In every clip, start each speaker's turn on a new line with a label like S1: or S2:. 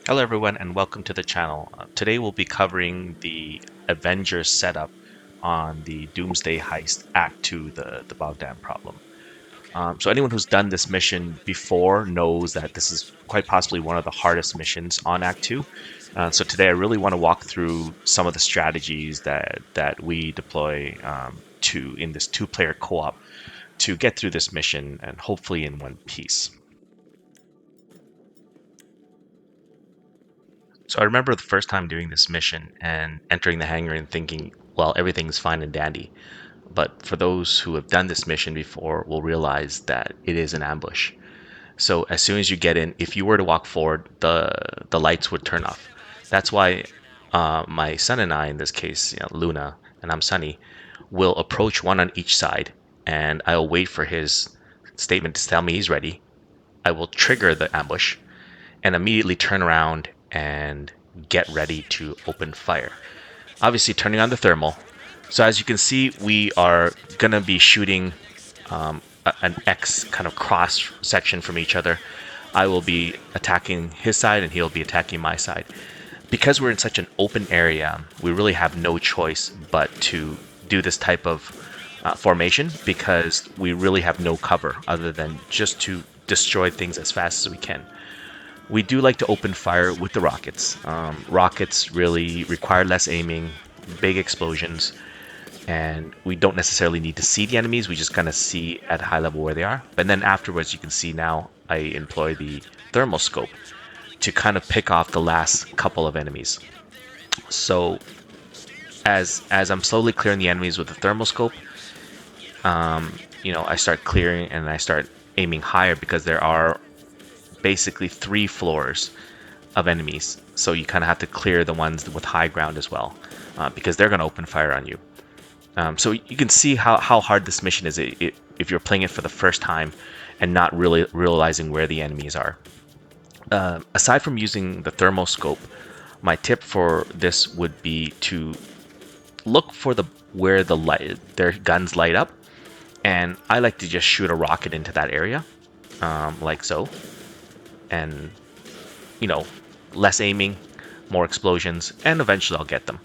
S1: Hello everyone and welcome to the channel. Today we'll be covering the Avengers setup on the Doomsday Heist Act 2, the Bogdan problem. So anyone who's done this mission before knows that this is quite possibly one of the hardest missions on Act 2. So today I really want to walk through some of the strategies that we deploy to in this two-player co-op to get through this mission and hopefully in one piece. So I remember the first time doing this mission and entering the hangar and thinking, well, everything's fine and dandy. But for those who have done this mission before will realize that it is an ambush. So as soon as you get in, if you were to walk forward, the lights would turn off. That's why my son and I, in this case, Luna and I'm Sunny, will approach one on each side, and I'll wait for his statement to tell me he's ready. I will trigger the ambush and immediately turn around and get ready to open fire. Obviously turning on the thermal. So as you can see, we are gonna be shooting an X kind of cross section from each other. I will be attacking his side and he'll be attacking my side. Because we're in such an open area, we really have no choice but to do this type of formation because we really have no cover other than just to destroy things as fast as we can. We do like to open fire with the rockets. Rockets really require less aiming, big explosions, and we don't necessarily need to see the enemies. We just kind of see at high level where they are. But then afterwards, you can see now I employ the thermal scope to kind of pick off the last couple of enemies. So as I'm slowly clearing the enemies with the thermal scope, I start clearing and I start aiming higher because there are basically 3 floors of enemies. So you kind of have to clear the ones with high ground as well, because they're going to open fire on you. So you can see how hard this mission is if you're playing it for the first time and not really realizing where the enemies are. Aside from using the thermal scope, my tip for this would be to look for where their guns light up, and I like to just shoot a rocket into that area, like so. And less aiming, more explosions, and eventually I'll get them.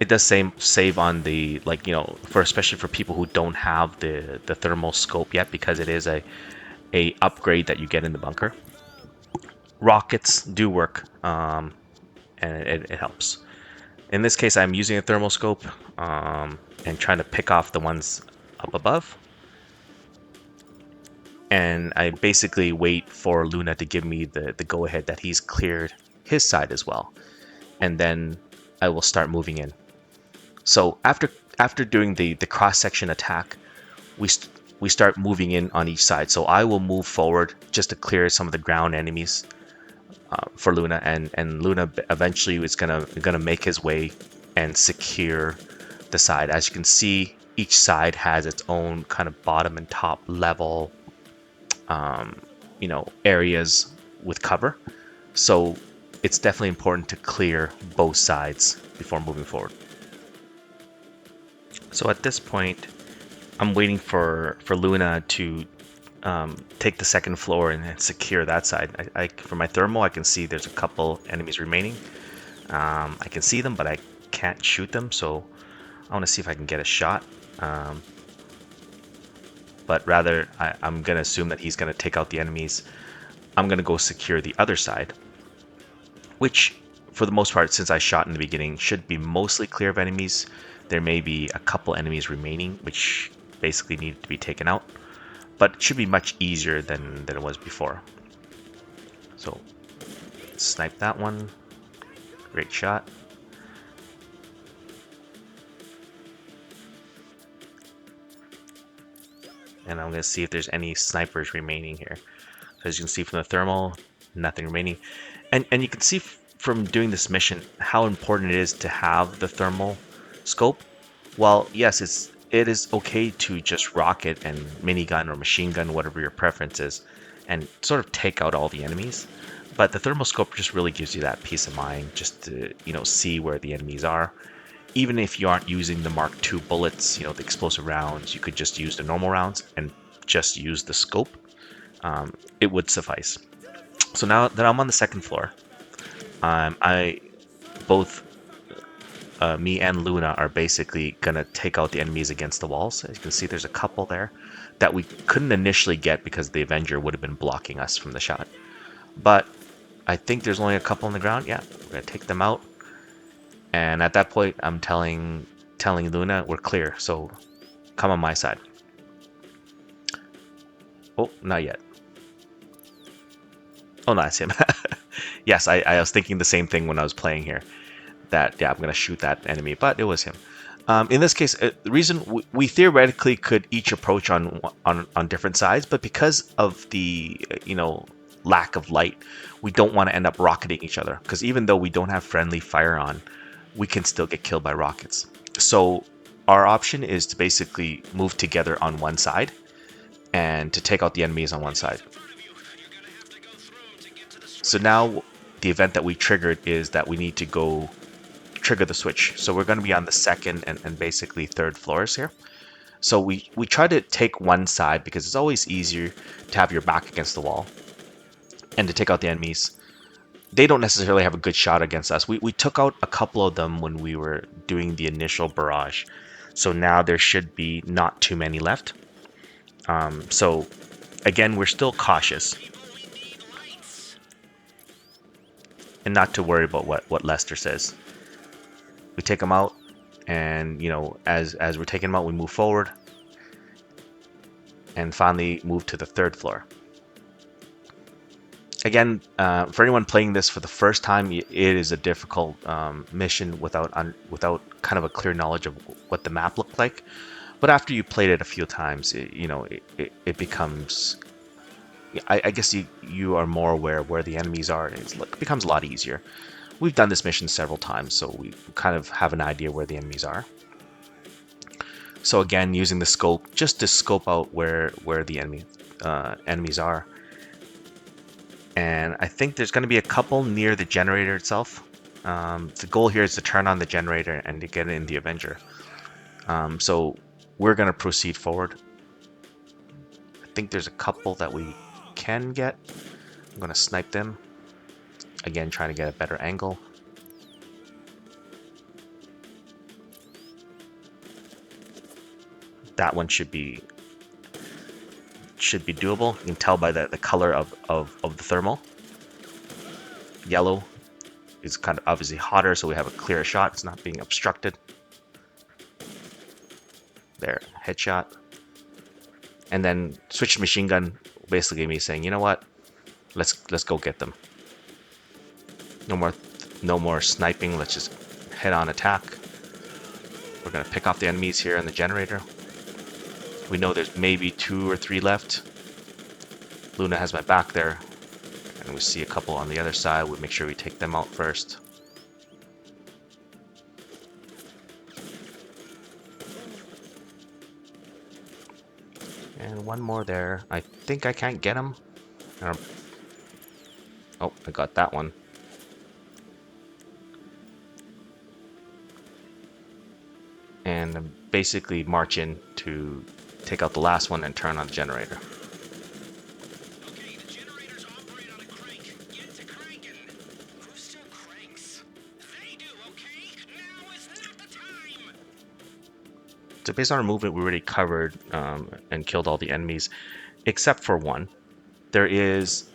S1: It does save on the especially for people who don't have the thermal scope yet, because it is a upgrade that you get in the bunker. Rockets do work, and it helps. In this case, I'm using a thermal scope and trying to pick off the ones up above. And I basically wait for Luna to give me the go-ahead that he's cleared his side as well. And then I will start moving in. So after doing the cross-section attack, we start moving in on each side. So I will move forward just to clear some of the ground enemies for Luna, and Luna eventually is gonna make his way and secure the side. As you can see, each side has its own kind of bottom and top level areas with cover. So it's definitely important to clear both sides before moving forward. So at this point, I'm waiting for Luna to take the second floor and secure that side. For my thermal, I can see there's a couple enemies remaining. I can see them, but I can't shoot them, so I want to see if I can get a shot. But rather, I'm going to assume that he's going to take out the enemies. I'm going to go secure the other side, which, for the most part, since I shot in the beginning, should be mostly clear of enemies. There may be a couple enemies remaining, which basically need to be taken out, but it should be much easier than it was before. So, snipe that one. Great shot. And I'm going to see if there's any snipers remaining here. So as you can see from the thermal, nothing remaining. And you can see from doing this mission how important it is to have the thermal scope. Well, yes, it is okay to just rocket and minigun or machine gun, whatever your preference is, and sort of take out all the enemies. But the thermal scope just really gives you that peace of mind, just to see where the enemies are. Even if you aren't using the Mark II bullets, the explosive rounds, you could just use the normal rounds and just use the scope. It would suffice. So now that I'm on the second floor, I both me and Luna are basically gonna take out the enemies against the walls. As you can see, there's a couple there that we couldn't initially get because the Avenger would have been blocking us from the shot. But I think there's only a couple on the ground. Yeah, we're gonna take them out. And at that point, I'm telling Luna we're clear. So come on my side. Oh, not yet. Oh, no, that's him. Yes, I was thinking the same thing when I was playing here. That, yeah, I'm going to shoot that enemy, but it was him. In this case, the reason we theoretically could each approach on different sides, but because of the lack of light, we don't want to end up rocketing each other. Because even though we don't have friendly fire on, we can still get killed by rockets. So our option is to basically move together on one side and to take out the enemies on one side. So now the event that we triggered is that we need to go trigger the switch. So we're going to be on the second and basically third floors here. So we try to take one side because it's always easier to have your back against the wall and to take out the enemies. They don't necessarily have a good shot against us. We took out a couple of them when we were doing the initial barrage. So now there should be not too many left. So again, we're still cautious. And not to worry about what Lester says. We take them out, and as we're taking them out, we move forward and finally move to the third floor. Again, for anyone playing this for the first time, it is a difficult mission without kind of a clear knowledge of what the map looked like. But after you played it a few times, it becomes, I guess you are more aware of where the enemies are, and it becomes a lot easier. We've done this mission several times, so we kind of have an idea where the enemies are. So again, using the scope just to scope out where the enemies are. And I think there's going to be a couple near the generator itself. The goal here is to turn on the generator and to get in the Avenger. So we're going to proceed forward. I think there's a couple that we can get. I'm going to snipe them. Again, trying to get a better angle. That one should be doable. You can tell by the color of the thermal. Yellow is kind of obviously hotter, so we have a clearer shot. It's not being obstructed. There, headshot. And then switch to machine gun, basically me saying, you know what? Let's go get them. No more sniping. Let's just head on attack. We're gonna pick off the enemies here in the generator. We know there's maybe 2 or 3 left. Luna has my back there. And we see a couple on the other side. We'll make sure we take them out first. And one more there. I think I can't get him. Oh, I got that one. And basically march in to take out the last one and turn on the generator.
S2: Okay, the generators operate on a crank. Get to cranking. Who still cranks? They do, okay? Now is not the time.
S1: So based on our movement, we already covered and killed all the enemies, except for one. There is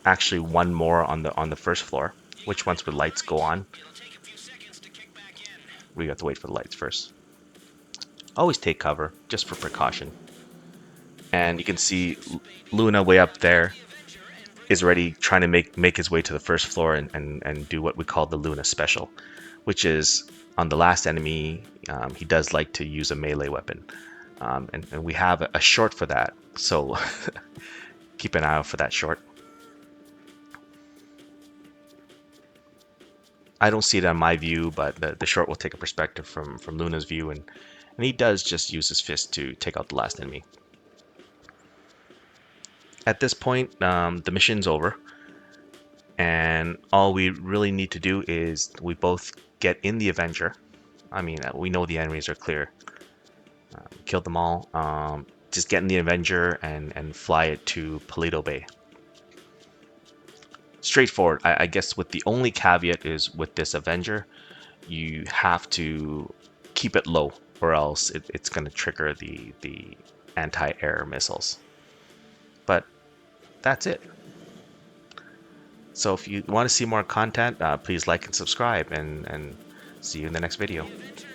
S1: actually one more on the first floor, which once the lights go on,
S2: It'll take a few seconds to kick back in.
S1: we have to wait for the lights first. Always take cover, just for precaution. And you can see Luna way up there is already trying to make his way to the first floor and do what we call the Luna special, which is on the last enemy, he does like to use a melee weapon. And we have a short for that, so keep an eye out for that short. I don't see it on my view, but the short will take a perspective from Luna's view, and he does just use his fist to take out the last enemy. At this point, the mission's over, and all we really need to do is we both get in the Avenger. I mean, we know the enemies are clear. Killed them all. Just get in the Avenger and fly it to Paleto Bay. straightforward. I guess with the only caveat is with this Avenger, you have to keep it low, or else it's going to trigger the anti-air missiles. But that's it. So if you want to see more content, please like and subscribe, and see you in the next video.
S2: The Avenger